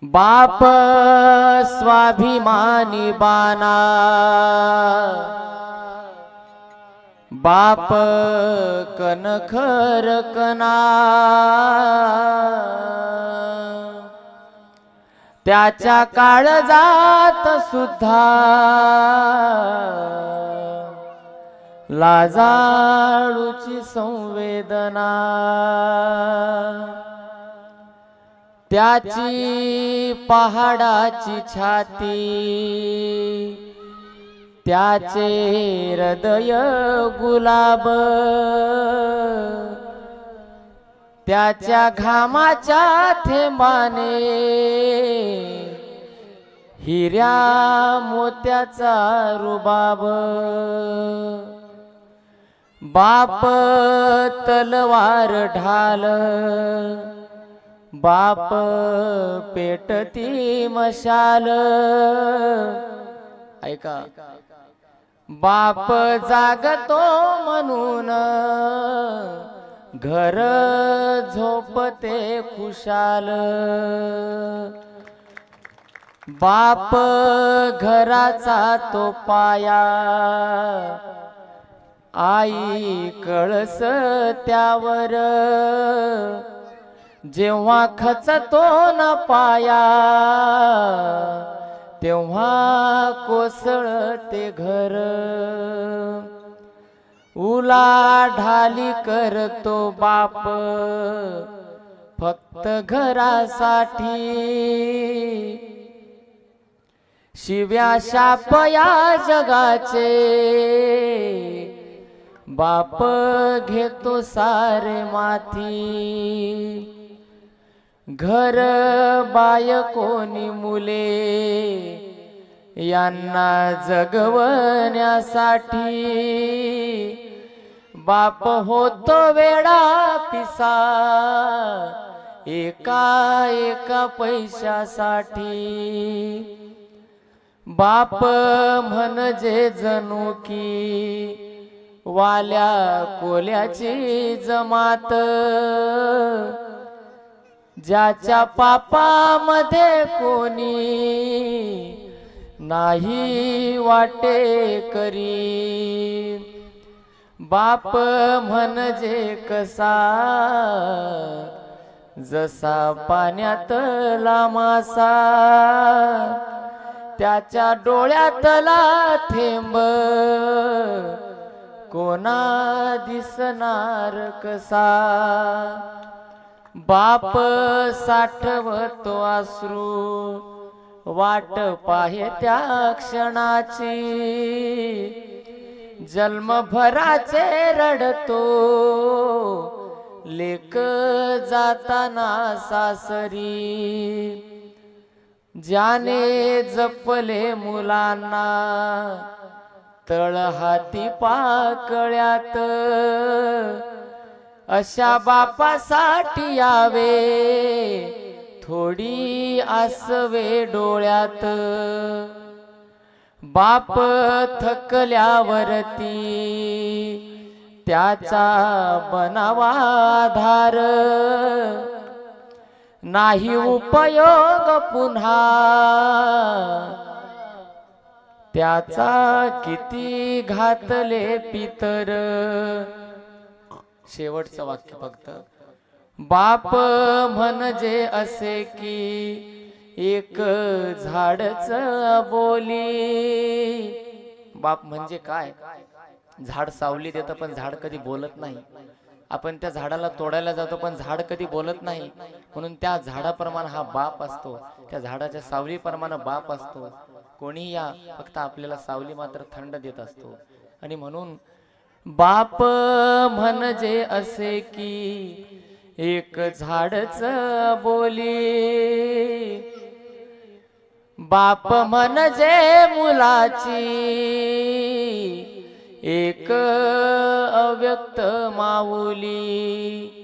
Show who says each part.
Speaker 1: बाप स्वाभिमानी बाना, बाप कणखर कणा, त्याच्या काळजात सुद्धा लाजाळूची संवेदना, त्याची पहाडाची छाती, त्याचे हृदय गुलाब, त्याच्या घामाच्या थेंबाने हिऱ्या मोत्याचा रुबाब। बाप तलवार ढाल, बाप पेटती मशाल। ऐका, बाप जागतो म्हणून घर झोपते खुशाल। बाप घराचा तो पाया, आई कळस त्यावर। जेव्हा खचतो न पाया, तेव्हा कोसळते घर। उलाढाली करतो बाप फक्त घरासाठी, शिव्या शाप या जगाचे बाप घेतो सारे माथी। घर बाय कोणी मुले यांना जगवण्यासाठी, बाप होतो वेडा पिसा एका एका पैशासाठी। बाप म्हणजे जणू की वाल्या कोल्याची जमात, ज्याच्या पापामध्ये कोणी नाही वाटे करी। बाप म्हणजे कसा जसा पाण्यातला मासा, त्याच्या डोळ्यातला थेंब कोणा दिसणार कसा। बाप साठवतो अश्रू वाट पाहे त्या क्षणाची, जन्मभराचे रडतो लेक जाताना सासरी। ज्याने जपले मुलांना तळहाती पाकळ्यात, अशा बापासाठी यावे थोडी आसवे डोळ्यात। बाप थकल्यावरती त्याचा बनावा आधार, नाही उपयोग पुन्हा त्याचा किती घातले पितर। शेवटचं वाक्य फक्त, बाप म्हणजे असे की एक झाडच बोली। बाप म्हणजे काय? झाड सावली देतं पण झाड कधी बोलत नाही। आपण त्या झाडाला तोडायला जातो पण झाड कधी बोलत नाही, म्हणून त्या झाडाप्रमाणे हा बाप असतो, त्या झाडाच्या सावलीप्रमाणे बाप असतो। कोणी या, फक्त आपल्याला सावली मात्र थंड देत असतो। आणि म्हणून बाप म्हणजे असे की एक झाडच बोली। बाप म्हणजे मुलाची एक अव्यक्त माऊली।